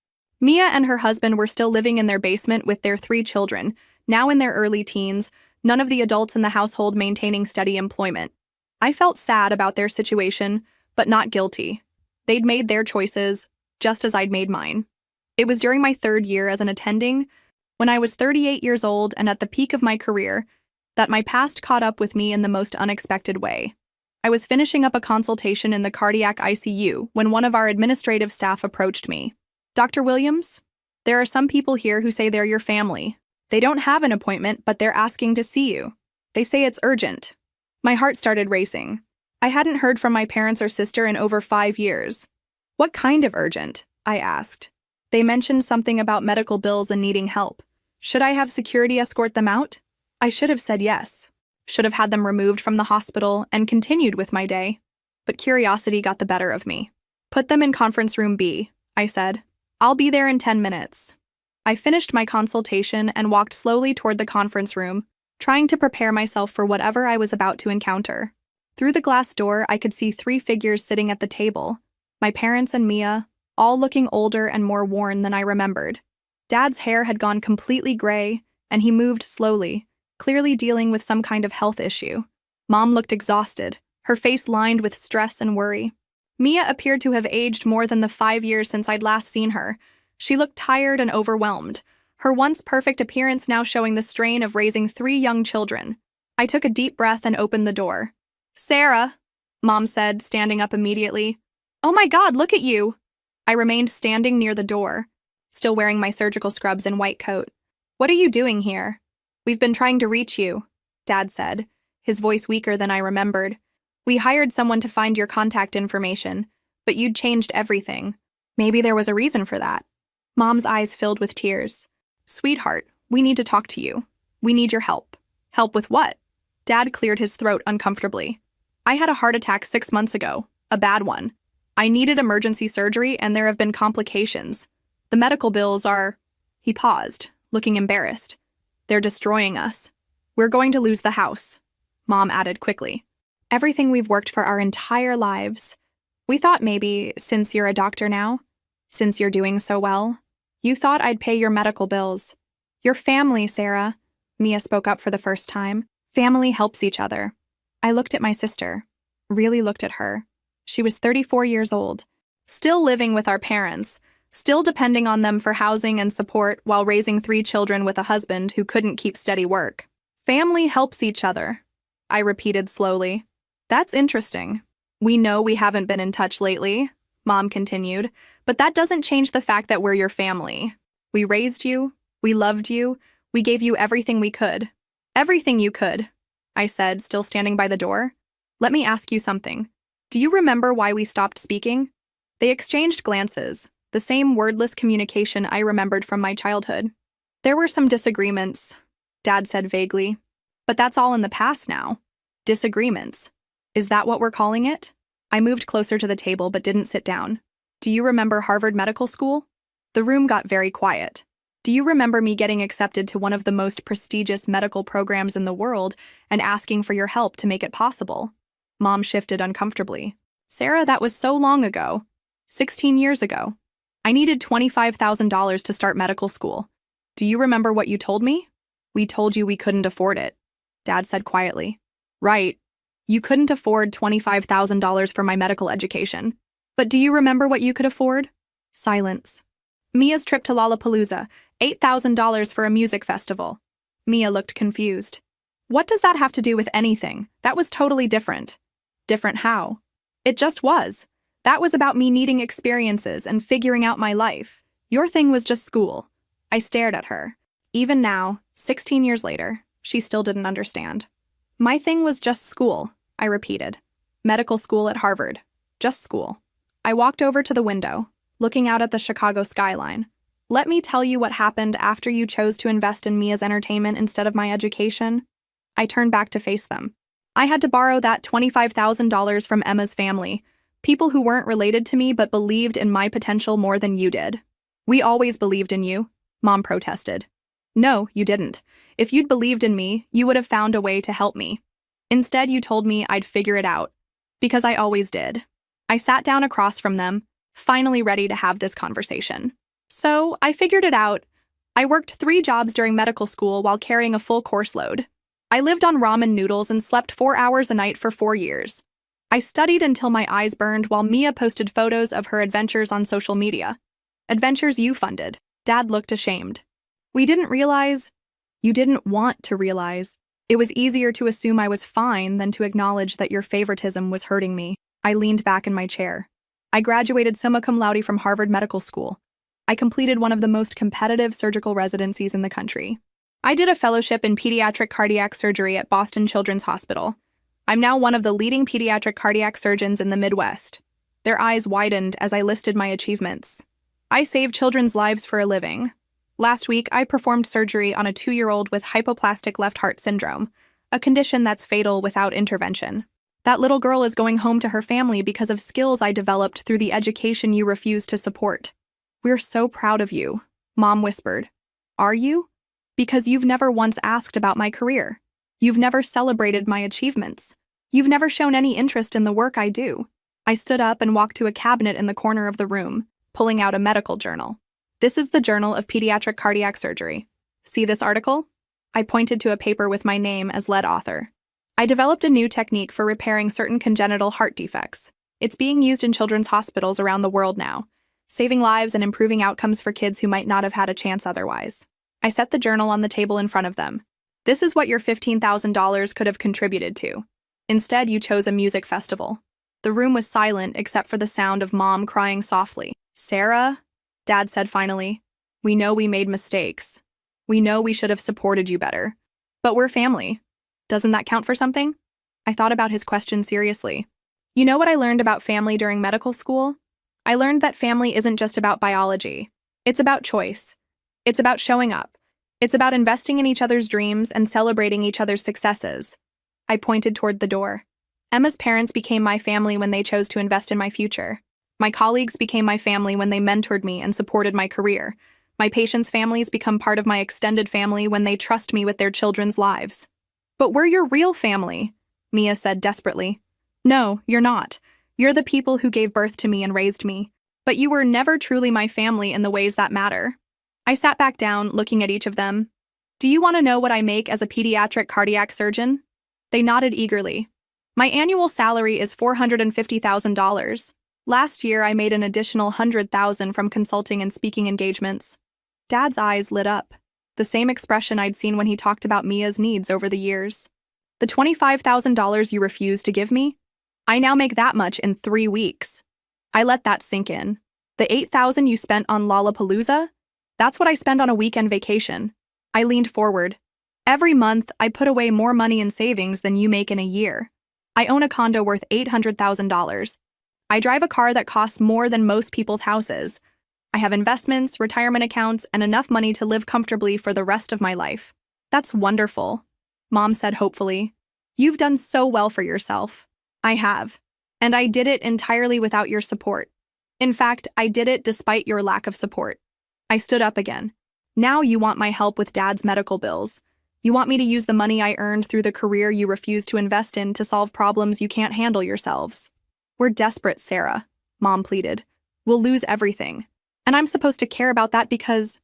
Mia and her husband were still living in their basement with their 3 children, now in their early teens, none of the adults in the household maintaining steady employment. I felt sad about their situation, but not guilty. They'd made their choices just as I'd made mine. It was during my third year as an attending, when I was 38 years old and at the peak of my career, that my past caught up with me in the most unexpected way. I was finishing up a consultation in the cardiac ICU when one of our administrative staff approached me. "Dr. Williams, there are some people here who say they're your family. They don't have an appointment, but they're asking to see you. They say it's urgent." My heart started racing. I hadn't heard from my parents or sister in over 5 years. "What kind of urgent?" I asked. They mentioned something about medical bills and needing help. Should I have security escort them out? I should have said yes. Should have had them removed from the hospital and continued with my day. But curiosity got the better of me. "Put them in conference room B," I said. "I'll be there in 10 minutes. I finished my consultation and walked slowly toward the conference room, trying to prepare myself for whatever I was about to encounter. Through the glass door, I could see 3 figures sitting at the table, my parents and Mia, all looking older and more worn than I remembered. Dad's hair had gone completely gray, and he moved slowly, clearly dealing with some kind of health issue. Mom looked exhausted, her face lined with stress and worry. Mia appeared to have aged more than the 5 years since I'd last seen her. She looked tired and overwhelmed, her once perfect appearance now showing the strain of raising 3 young children. I took a deep breath and opened the door. "Sarah," Mom said, standing up immediately. "Oh my God, look at you!" I remained standing near the door, still wearing my surgical scrubs and white coat. "What are you doing here?" "We've been trying to reach you," Dad said, his voice weaker than I remembered. "We hired someone to find your contact information, but you'd changed everything. Maybe there was a reason for that." Mom's eyes filled with tears. "Sweetheart, we need to talk to you. We need your help." "Help with what?" Dad cleared his throat uncomfortably. "I had a heart attack 6 months ago, a bad one. I needed emergency surgery and there have been complications. The medical bills are—" He paused, looking embarrassed. "They're destroying us. We're going to lose the house," Mom added quickly. "Everything we've worked for our entire lives. We thought maybe, since you're a doctor now, since you're doing so well, you thought I'd pay your medical bills. Your family, Sarah," Mia spoke up for the first time. "Family helps each other." I looked at my sister, really looked at her. She was 34 years old, still living with our parents, still depending on them for housing and support while raising 3 children with a husband who couldn't keep steady work. "Family helps each other," I repeated slowly. "That's interesting. We know we haven't been in touch lately," Mom continued, "but that doesn't change the fact that we're your family. We raised you, we loved you, we gave you everything we could." "Everything you could," I said, still standing by the door. "Let me ask you something. Do you remember why we stopped speaking?" They exchanged glances, the same wordless communication I remembered from my childhood. "There were some disagreements," Dad said vaguely. "But that's all in the past now." "Disagreements. Is that what we're calling it?" I moved closer to the table but didn't sit down. "Do you remember Harvard Medical School?" The room got very quiet. "Do you remember me getting accepted to one of the most prestigious medical programs in the world and asking for your help to make it possible?" Mom shifted uncomfortably. "Sarah, that was so long ago. 16 years ago. I needed $25,000 to start medical school. Do you remember what you told me?" "We told you we couldn't afford it," Dad said quietly. "Right. You couldn't afford $25,000 for my medical education. But do you remember what you could afford?" Silence. "Mia's trip to Lollapalooza, $8,000 for a music festival." Mia looked confused. "What does that have to do with anything? That was totally different." "Different how?" "It just was. That was about me needing experiences and figuring out my life. Your thing was just school." I stared at her. Even now, 16 years later, she still didn't understand. "My thing was just school," I repeated. "Medical school at Harvard. Just school." I walked over to the window, looking out at the Chicago skyline. "Let me tell you what happened after you chose to invest in Mia's entertainment instead of my education." I turned back to face them. "I had to borrow that $25,000 from Emma's family, people who weren't related to me but believed in my potential more than you did." "We always believed in you," Mom protested. "No, you didn't. If you'd believed in me, you would have found a way to help me. Instead, you told me I'd figure it out. Because I always did." I sat down across from them, finally ready to have this conversation. "So, I figured it out. I worked 3 jobs during medical school while carrying a full course load. I lived on ramen noodles and slept 4 hours a night for 4 years. I studied until my eyes burned while Mia posted photos of her adventures on social media. Adventures you funded. Dad looked ashamed. We didn't realize. You didn't want to realize. It was easier to assume I was fine than to acknowledge that your favoritism was hurting me. I leaned back in my chair. I graduated summa cum laude from Harvard Medical School. I completed one of the most competitive surgical residencies in the country. I did a fellowship in pediatric cardiac surgery at Boston Children's Hospital. I'm now one of the leading pediatric cardiac surgeons in the Midwest. Their eyes widened as I listed my achievements. I save children's lives for a living. Last week, I performed surgery on a 2-year-old with hypoplastic left heart syndrome, a condition that's fatal without intervention. That little girl is going home to her family because of skills I developed through the education you refused to support. We're so proud of you, Mom whispered. Are you? Because you've never once asked about my career. You've never celebrated my achievements. You've never shown any interest in the work I do. I stood up and walked to a cabinet in the corner of the room, pulling out a medical journal. This is the Journal of Pediatric Cardiac Surgery. See this article? I pointed to a paper with my name as lead author. I developed a new technique for repairing certain congenital heart defects. It's being used in children's hospitals around the world now, saving lives and improving outcomes for kids who might not have had a chance otherwise. I set the journal on the table in front of them. This is what your $15,000 could have contributed to. Instead, you chose a music festival. The room was silent except for the sound of Mom crying softly. Sarah, Dad said finally, we know we made mistakes. We know we should have supported you better. But we're family. Doesn't that count for something? I thought about his question seriously. You know what I learned about family during medical school? I learned that family isn't just about biology. It's about choice. It's about showing up. It's about investing in each other's dreams and celebrating each other's successes. I pointed toward the door. Emma's parents became my family when they chose to invest in my future. My colleagues became my family when they mentored me and supported my career. My patients' families become part of my extended family when they trust me with their children's lives. But we're your real family, Mia said desperately. No, you're not. You're the people who gave birth to me and raised me. But you were never truly my family in the ways that matter. I sat back down, looking at each of them. Do you want to know what I make as a pediatric cardiac surgeon? They nodded eagerly. My annual salary is $450,000. Last year, I made an additional $100,000 from consulting and speaking engagements. Dad's eyes lit up, the same expression I'd seen when he talked about Mia's needs over the years. The $25,000 you refused to give me? I now make that much in 3 weeks. I let that sink in. The $8,000 you spent on Lollapalooza? That's what I spend on a weekend vacation. I leaned forward. Every month, I put away more money in savings than you make in a year. I own a condo worth $800,000. I drive a car that costs more than most people's houses. I have investments, retirement accounts, and enough money to live comfortably for the rest of my life. That's wonderful, Mom said hopefully. You've done so well for yourself. I have. And I did it entirely without your support. In fact, I did it despite your lack of support. I stood up again. Now you want my help with Dad's medical bills. You want me to use the money I earned through the career you refuse to invest in to solve problems you can't handle yourselves. We're desperate, Sarah, Mom pleaded. We'll lose everything. And I'm supposed to care about that because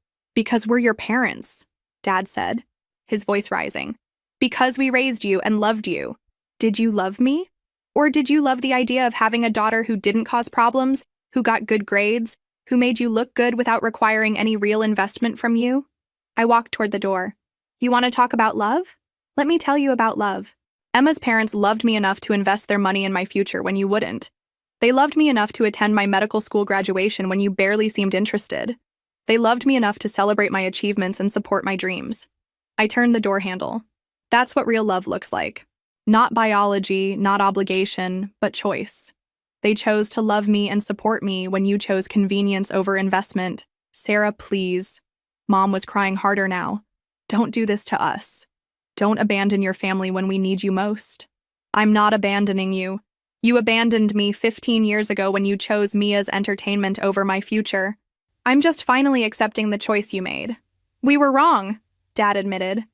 we're your parents, Dad said, his voice rising. Because we raised you and loved you. Did you love me? Or did you love the idea of having a daughter who didn't cause problems, who got good grades, who made you look good without requiring any real investment from you? I walked toward the door. You want to talk about love? Let me tell you about love. Emma's parents loved me enough to invest their money in my future when you wouldn't. They loved me enough to attend my medical school graduation when you barely seemed interested. They loved me enough to celebrate my achievements and support my dreams. I turned the door handle. That's what real love looks like. Not biology, not obligation, but choice. They chose to love me and support me when you chose convenience over investment. Sarah, please. Mom was crying harder now. Don't do this to us. Don't abandon your family when we need you most. I'm not abandoning you. You abandoned me 15 years ago when you chose Mia's entertainment over my future. I'm just finally accepting the choice you made. We were wrong, Dad admitted.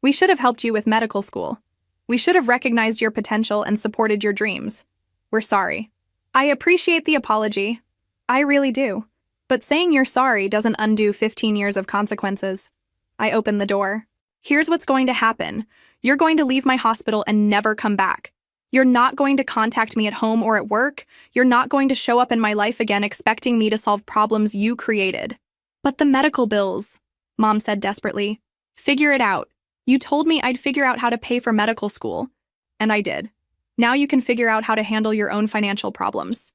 We should have helped you with medical school. We should have recognized your potential and supported your dreams. We're sorry. I appreciate the apology. I really do. But saying you're sorry doesn't undo 15 years of consequences. I opened the door. Here's what's going to happen. You're going to leave my hospital and never come back. You're not going to contact me at home or at work. You're not going to show up in my life again expecting me to solve problems you created. But the medical bills, Mom said desperately. Figure it out. You told me I'd figure out how to pay for medical school. And I did. Now you can figure out how to handle your own financial problems.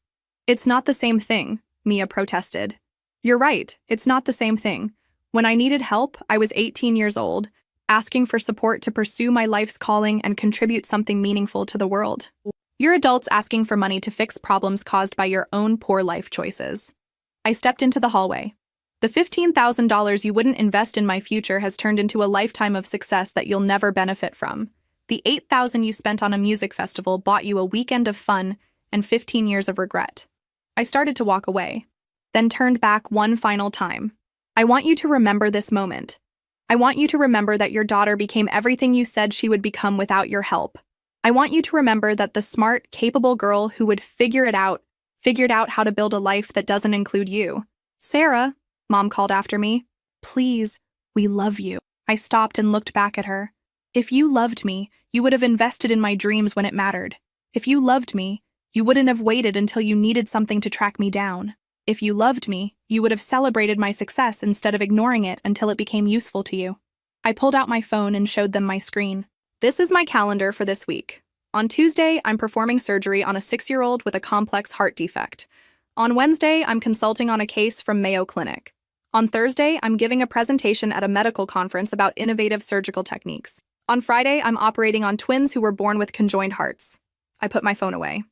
It's not the same thing, Mia protested. You're right, it's not the same thing. When I needed help, I was 18 years old, asking for support to pursue my life's calling and contribute something meaningful to the world. You're adults asking for money to fix problems caused by your own poor life choices. I stepped into the hallway. The $15,000 you wouldn't invest in my future has turned into a lifetime of success that you'll never benefit from. The $8,000 you spent on a music festival bought you a weekend of fun and 15 years of regret. I started to walk away, then turned back one final time. I want you to remember this moment. I want you to remember that your daughter became everything you said she would become without your help. I want you to remember that the smart, capable girl who would figured out how to build a life that doesn't include you. Sarah, Mom called after me. Please, we love you. I stopped and looked back at her. If you loved me, you would have invested in my dreams when it mattered. If you loved me, you wouldn't have waited until you needed something to track me down. If you loved me, you would have celebrated my success instead of ignoring it until it became useful to you. I pulled out my phone and showed them my screen. This is my calendar for this week. On Tuesday, I'm performing surgery on a 6-year-old with a complex heart defect. On Wednesday, I'm consulting on a case from Mayo Clinic. On Thursday, I'm giving a presentation at a medical conference about innovative surgical techniques. On Friday, I'm operating on twins who were born with conjoined hearts. I put my phone away.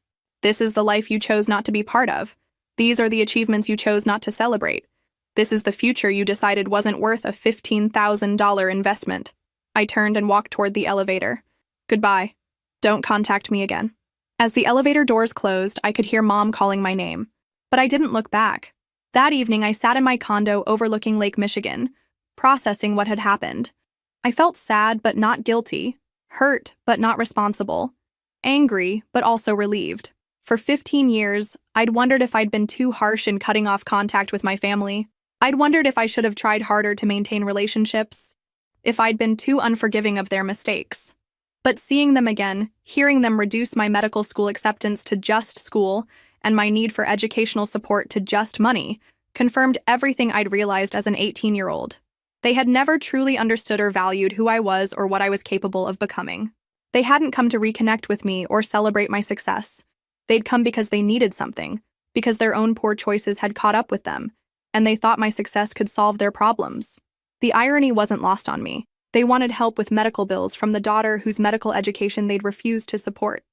This is the life you chose not to be part of. These are the achievements you chose not to celebrate. This is the future you decided wasn't worth a $15,000 investment. I turned and walked toward the elevator. Goodbye. Don't contact me again. As the elevator doors closed, I could hear Mom calling my name. But I didn't look back. That evening, I sat in my condo overlooking Lake Michigan, processing what had happened. I felt sad but not guilty, hurt but not responsible, angry but also relieved. For 15 years, I'd wondered if I'd been too harsh in cutting off contact with my family. I'd wondered if I should have tried harder to maintain relationships, if I'd been too unforgiving of their mistakes. But seeing them again, hearing them reduce my medical school acceptance to just school and my need for educational support to just money, confirmed everything I'd realized as an 18-year-old. They had never truly understood or valued who I was or what I was capable of becoming. They hadn't come to reconnect with me or celebrate my success. They'd come because they needed something, because their own poor choices had caught up with them, and they thought my success could solve their problems. The irony wasn't lost on me. They wanted help with medical bills from the daughter whose medical education they'd refused to support.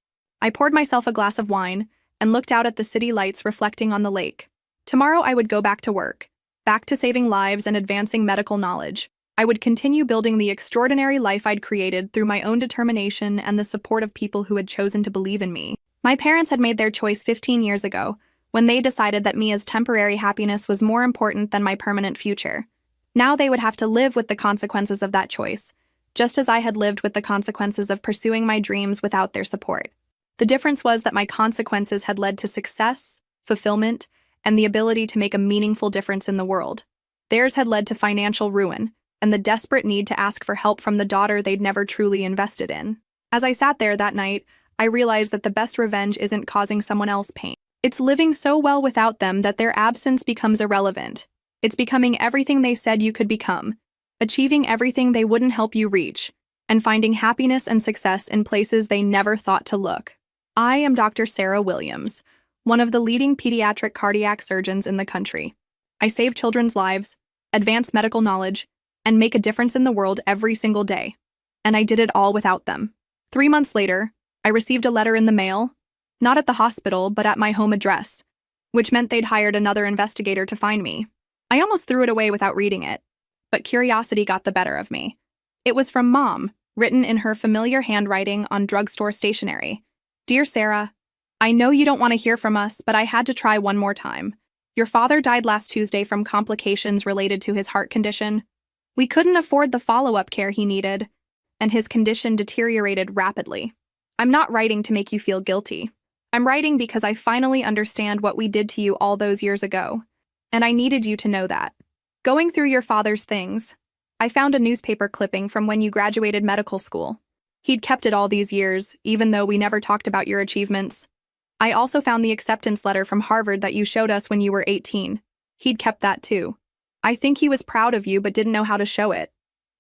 I poured myself a glass of wine and looked out at the city lights reflecting on the lake. Tomorrow I would go back to work, back to saving lives and advancing medical knowledge. I would continue building the extraordinary life I'd created through my own determination and the support of people who had chosen to believe in me. My parents had made their choice 15 years ago, when they decided that Mia's temporary happiness was more important than my permanent future. Now they would have to live with the consequences of that choice, just as I had lived with the consequences of pursuing my dreams without their support. The difference was that my consequences had led to success, fulfillment, and the ability to make a meaningful difference in the world. Theirs had led to financial ruin and the desperate need to ask for help from the daughter they'd never truly invested in. As I sat there that night, I realized that the best revenge isn't causing someone else pain. It's living so well without them that their absence becomes irrelevant. It's becoming everything they said you could become, achieving everything they wouldn't help you reach, and finding happiness and success in places they never thought to look. I am Dr. Sarah Williams, one of the leading pediatric cardiac surgeons in the country. I save children's lives, advance medical knowledge, and make a difference in the world every single day. And I did it all without them. 3 months later, I received a letter in the mail, not at the hospital, but at my home address, which meant they'd hired another investigator to find me. I almost threw it away without reading it, but curiosity got the better of me. It was from Mom, written in her familiar handwriting on drugstore stationery. Dear Sarah, I know you don't want to hear from us, but I had to try one more time. Your father died last Tuesday from complications related to his heart condition. We couldn't afford the follow-up care he needed, and his condition deteriorated rapidly. I'm not writing to make you feel guilty. I'm writing because I finally understand what we did to you all those years ago, and I needed you to know that. Going through your father's things, I found a newspaper clipping from when you graduated medical school. He'd kept it all these years, even though we never talked about your achievements. I also found the acceptance letter from Harvard that you showed us when you were 18. He'd kept that too. I think he was proud of you but didn't know how to show it.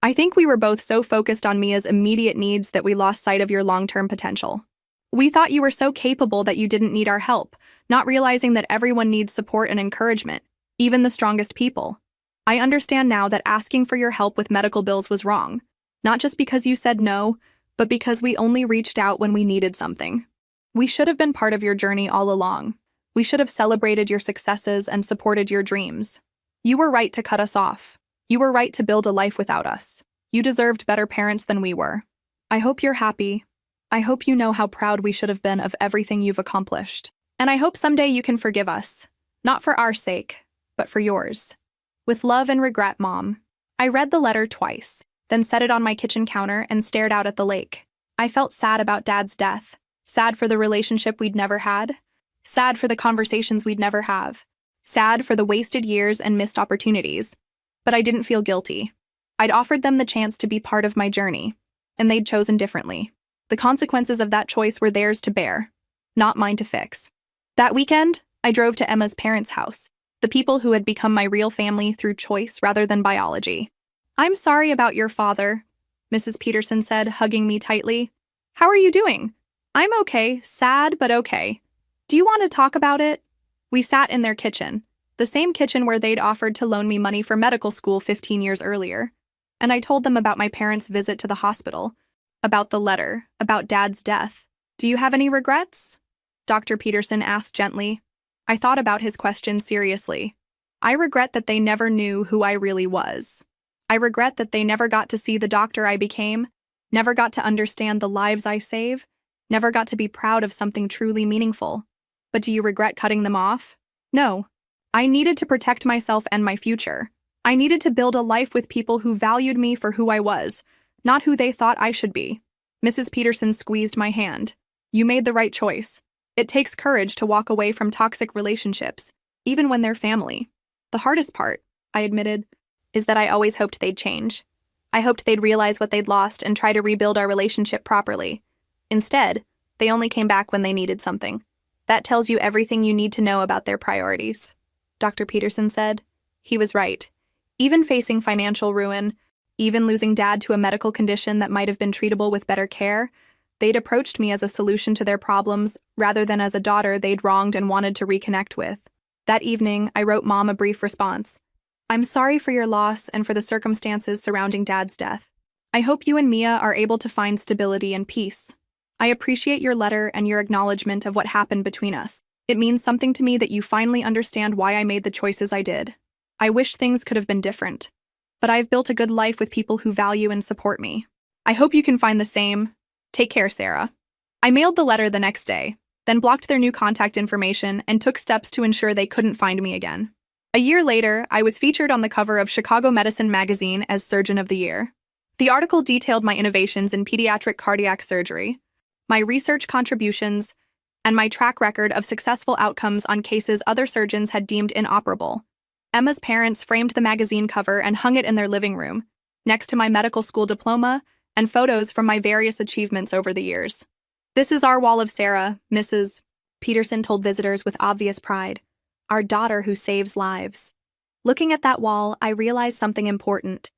I think we were both so focused on Mia's immediate needs that we lost sight of your long-term potential. We thought you were so capable that you didn't need our help, not realizing that everyone needs support and encouragement, even the strongest people. I understand now that asking for your help with medical bills was wrong, not just because you said no, but because we only reached out when we needed something. We should have been part of your journey all along. We should have celebrated your successes and supported your dreams. You were right to cut us off. You were right to build a life without us. You deserved better parents than we were. I hope you're happy. I hope you know how proud we should have been of everything you've accomplished. And I hope someday you can forgive us. Not for our sake, but for yours. With love and regret, Mom. I read the letter twice, then set it on my kitchen counter and stared out at the lake. I felt sad about Dad's death. Sad for the relationship we'd never had. Sad for the conversations we'd never have. Sad for the wasted years and missed opportunities. But I didn't feel guilty. I'd offered them the chance to be part of my journey, and they'd chosen differently. The consequences of that choice were theirs to bear, not mine to fix. That weekend, I drove to Emma's parents' house, the people who had become my real family through choice rather than biology. "I'm sorry about your father," Mrs. Peterson said, hugging me tightly. "How are you doing?" "I'm okay, sad but okay. Do you want to talk about it?" We sat in their kitchen, the same kitchen where they'd offered to loan me money for medical school 15 years earlier. And I told them about my parents' visit to the hospital, about the letter, about Dad's death. "Do you have any regrets?" Dr. Peterson asked gently. I thought about his question seriously. I regret that they never knew who I really was. I regret that they never got to see the doctor I became, never got to understand the lives I save, never got to be proud of something truly meaningful. But do you regret cutting them off? No. I needed to protect myself and my future. I needed to build a life with people who valued me for who I was, not who they thought I should be. Mrs. Peterson squeezed my hand. "You made the right choice. It takes courage to walk away from toxic relationships, even when they're family." "The hardest part," I admitted, "is that I always hoped they'd change. I hoped they'd realize what they'd lost and try to rebuild our relationship properly. Instead, they only came back when they needed something. That tells you everything you need to know about their priorities," Dr. Peterson said. He was right. Even facing financial ruin, even losing Dad to a medical condition that might have been treatable with better care, they'd approached me as a solution to their problems rather than as a daughter they'd wronged and wanted to reconnect with. That evening, I wrote Mom a brief response. "I'm sorry for your loss and for the circumstances surrounding Dad's death. I hope you and Mia are able to find stability and peace. I appreciate your letter and your acknowledgement of what happened between us. It means something to me that you finally understand why I made the choices I did. I wish things could have been different. But I've built a good life with people who value and support me. I hope you can find the same. Take care, Sarah." I mailed the letter the next day, then blocked their new contact information and took steps to ensure they couldn't find me again. A year later, I was featured on the cover of Chicago Medicine magazine as Surgeon of the Year. The article detailed my innovations in pediatric cardiac surgery, my research contributions, and my track record of successful outcomes on cases other surgeons had deemed inoperable. Emma's parents framed the magazine cover and hung it in their living room, next to my medical school diploma and photos from my various achievements over the years. "This is our wall of Sarah," Mrs. Peterson told visitors with obvious pride. "Our daughter who saves lives." Looking at that wall, I realized something important.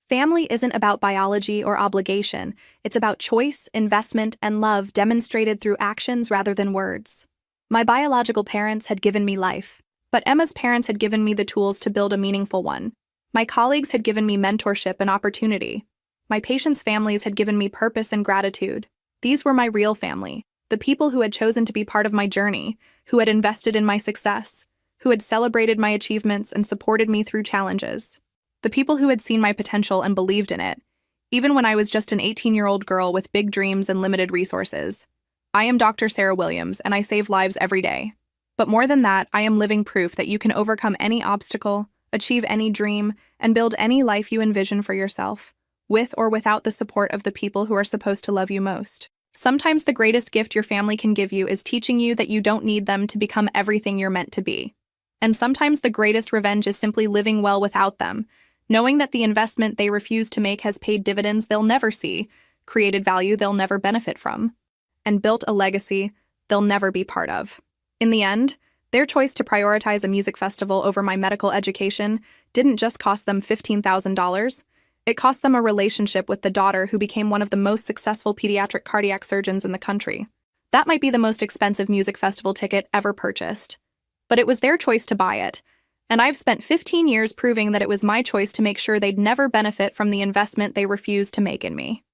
Family isn't about biology or obligation. It's about choice, investment, and love demonstrated through actions rather than words. My biological parents had given me life, but Emma's parents had given me the tools to build a meaningful one. My colleagues had given me mentorship and opportunity. My patients' families had given me purpose and gratitude. These were my real family, the people who had chosen to be part of my journey, who had invested in my success, who had celebrated my achievements and supported me through challenges. The people who had seen my potential and believed in it, even when I was just an 18-year-old girl with big dreams and limited resources. I am Dr. Sarah Williams, and I save lives every day. But more than that, I am living proof that you can overcome any obstacle, achieve any dream, and build any life you envision for yourself, with or without the support of the people who are supposed to love you most. Sometimes the greatest gift your family can give you is teaching you that you don't need them to become everything you're meant to be. And sometimes the greatest revenge is simply living well without them, knowing that the investment they refuse to make has paid dividends they'll never see, created value they'll never benefit from, and built a legacy they'll never be part of. In the end, their choice to prioritize a music festival over my medical education didn't just cost them $15,000. It cost them a relationship with the daughter who became one of the most successful pediatric cardiac surgeons in the country. That might be the most expensive music festival ticket ever purchased. But it was their choice to buy it, and I've spent 15 years proving that it was my choice to make sure they'd never benefit from the investment they refused to make in me.